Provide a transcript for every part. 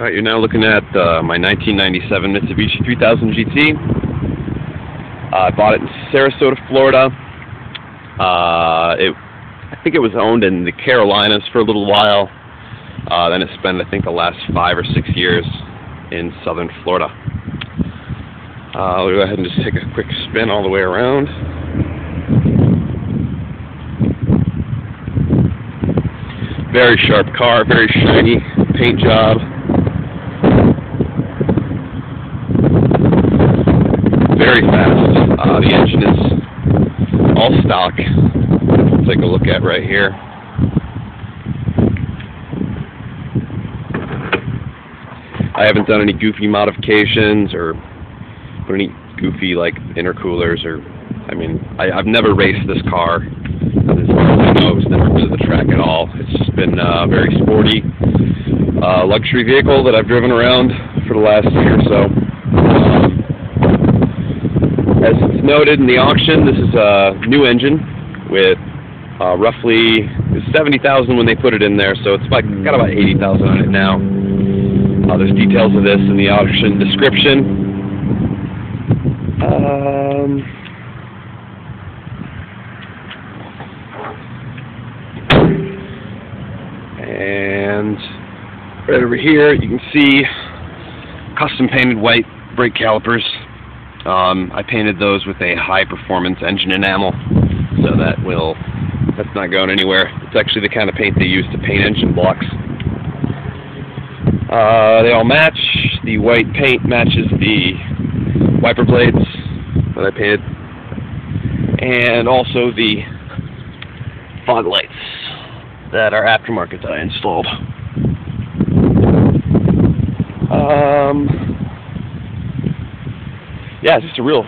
Alright, you're now looking at my 1997 Mitsubishi 3000 GT. I bought it in Sarasota, Florida. I think it was owned in the Carolinas for a little while. Then it spent, I think, the last 5 or 6 years in southern Florida. I'll go ahead and just take a quick spin all the way around. Very sharp car, very shiny paint job. Very fast. The engine is all stock. Let's take a look at right here. I haven't done any goofy modifications or put any goofy like intercoolers or, I mean, I've never raced this car. As far as I know, it's never been to the track at all. It's just been a very sporty luxury vehicle that I've driven around for the last year or so. As it's noted in the auction, this is a new engine with roughly 70,000 when they put it in there, so it's got about 80,000 on it now. There's details of this in the auction description. And right over here you can see custom painted white brake calipers. I painted those with a high performance engine enamel, so that's not going anywhere. It's actually the kind of paint they use to paint engine blocks. They all match. The white paint matches the wiper blades that I painted, and also the fog lights that are aftermarket that I installed. Yeah, it's just a real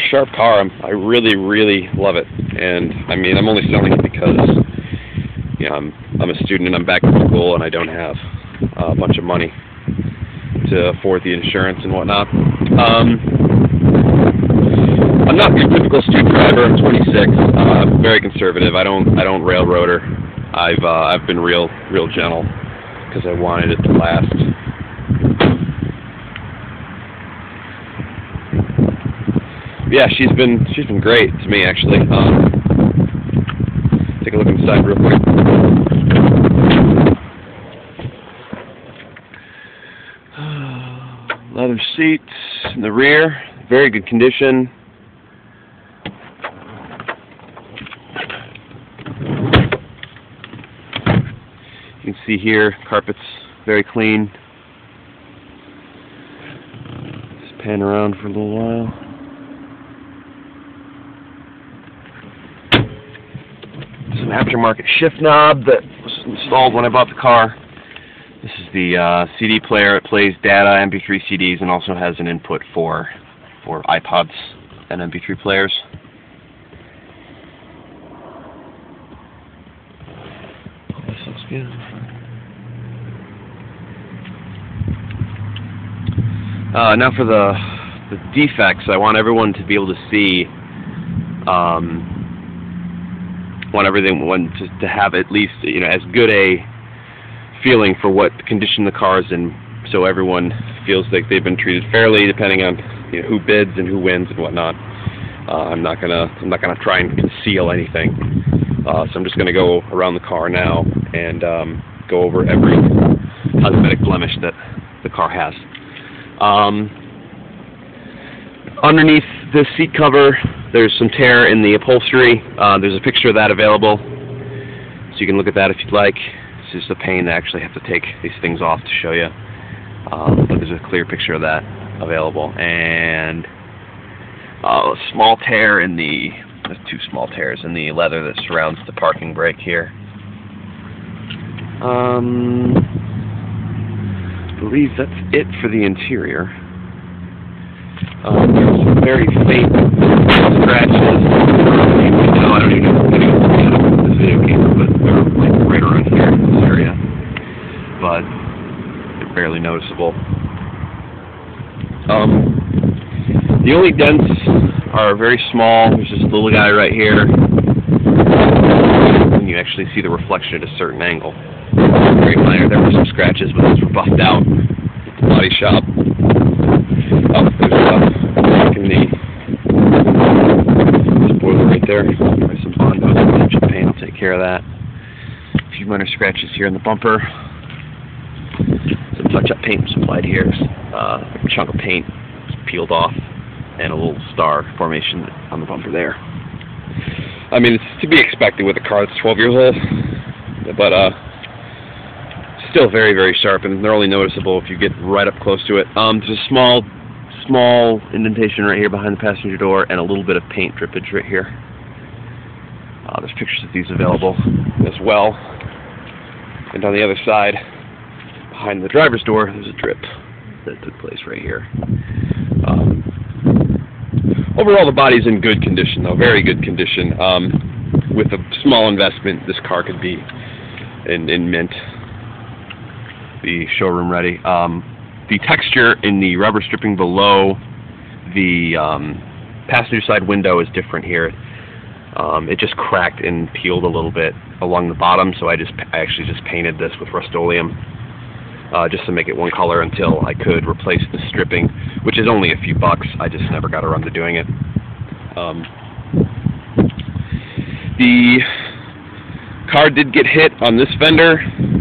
sharp car. I really love it, and I mean, I'm only selling it because, you know, I'm a student and I'm back in school and I don't have a bunch of money to afford the insurance and whatnot. I'm not your typical student driver. I'm 26. Very conservative. I don't railroader. I've been real gentle because I wanted it to last. Yeah, she's been great to me, actually. Take a look inside real quick. Leather seats in the rear, very good condition. You can see here, carpet's very clean. Just pan around for a little while. Some aftermarket shift knob that was installed when I bought the car. This is the CD player. It plays data, MP3 CDs, and also has an input for iPods and MP3 players. This looks good. Now for the defects, I want everyone to be able to see. Want to have at least, you know, as good a feeling for what condition the car is in, so everyone feels like they've been treated fairly, depending on, you know, who bids and who wins and whatnot. I'm not gonna try and conceal anything. So I'm just gonna go around the car now and go over every cosmetic blemish that the car has. Underneath this seat cover, there's some tear in the upholstery. There's a picture of that available, so you can look at that if you'd like. It's just a pain to actually have to take these things off to show you. But there's a clear picture of that available. And a small tear in there's 2 small tears in the leather that surrounds the parking brake here. I believe that's it for the interior. There's some very faint scratches. I don't even know if this video camera, but they're like right around here in this area. But they're barely noticeable. The only dents are very small. There's this little guy right here. And you actually see the reflection at a certain angle. Very minor. There were some scratches, but those were buffed out. the body shop. Oh, there's a in the spoiler right there. There's some Bond touch-up paint. I'll take care of that. A few minor scratches here in the bumper. Some touch-up paint was applied here. A chunk of paint peeled off, and a little star formation on the bumper there. I mean, it's to be expected with a car that's 12 years old, but still very, very sharp, and they're only noticeable if you get right up close to it. There's a small indentation right here behind the passenger door, and a little bit of paint drippage right here. There's pictures of these available as well. And on the other side, behind the driver's door, there's a drip that took place right here. Overall, the body's in good condition, though, very good condition. With a small investment, this car could be in mint, be showroom ready. The texture in the rubber stripping below the passenger side window is different here. It just cracked and peeled a little bit along the bottom, so I actually just painted this with Rust-Oleum just to make it one color until I could replace the stripping, which is only a few bucks. I just never got around to doing it. The car did get hit on this fender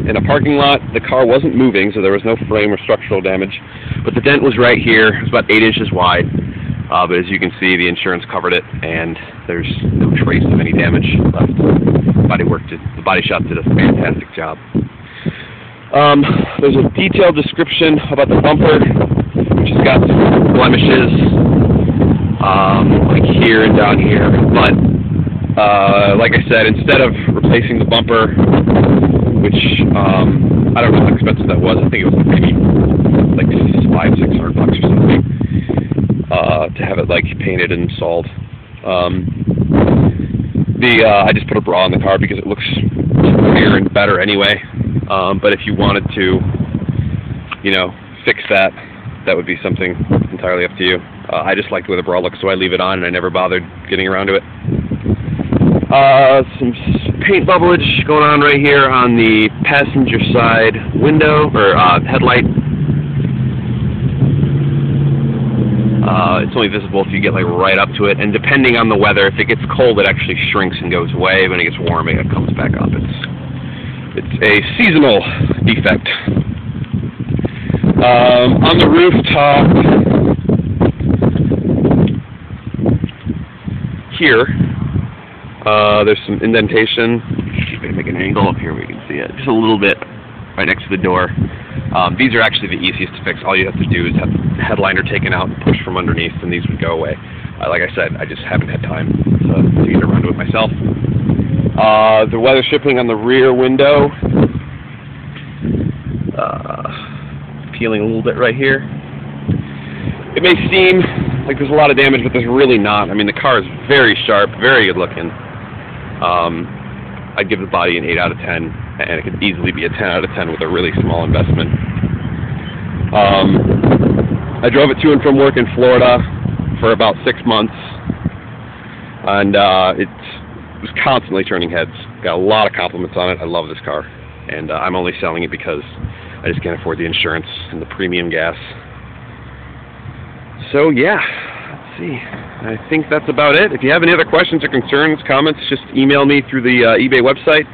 in a parking lot. The car wasn't moving, so there was no frame or structural damage, but the dent was right here. It was about 8 inches wide, but as you can see, the insurance covered it, and there's no trace of any damage left. The body shop did a fantastic job. There's a detailed description about the bumper, which has got some blemishes, like here and down here, but like I said, instead of replacing the bumper, which I don't know how expensive that was, I think it was maybe like $500-600 or something, to have it like painted and installed. I just put a bra in the car because it looks clearer and better anyway. But if you wanted to, fix that, that would be something entirely up to you. I just like the way the bra looks, so I leave it on, and I never bothered getting around to it. Some paint bubblage going on right here on the passenger side window, or headlight. It's only visible if you get right up to it, and depending on the weather, if it gets cold, it actually shrinks and goes away. When it gets warm, it comes back up. It's a seasonal defect. On the rooftop here, there's some indentation. See if I can make an angle up here where you can see it. Just a little bit right next to the door. These are actually the easiest to fix. All you have to do is have the headliner taken out and pushed from underneath, and these would go away. Like I said, I just haven't had time to get around to it myself. The weather stripping on the rear window, peeling a little bit right here. It may seem like there's a lot of damage, but there's really not. I mean, the car is very sharp, very good looking. I'd give the body an 8 out of 10, and it could easily be a 10 out of 10 with a really small investment. I drove it to and from work in Florida for about 6 months, and it was constantly turning heads. Got a lot of compliments on it. I love this car, and I'm only selling it because I just can't afford the insurance and the premium gas. So yeah, let's see. I think that's about it. If you have any other questions or concerns, comments, just email me through the eBay website,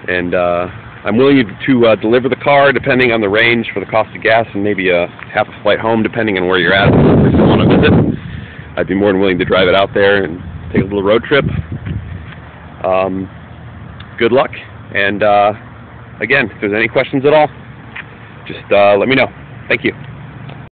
and I'm willing to deliver the car depending on the range for the cost of gas, and maybe half a flight home depending on where you're at. If you want to visit, I'd be more than willing to drive it out there and take a little road trip. Good luck, and again, if there's any questions at all, just let me know. Thank you.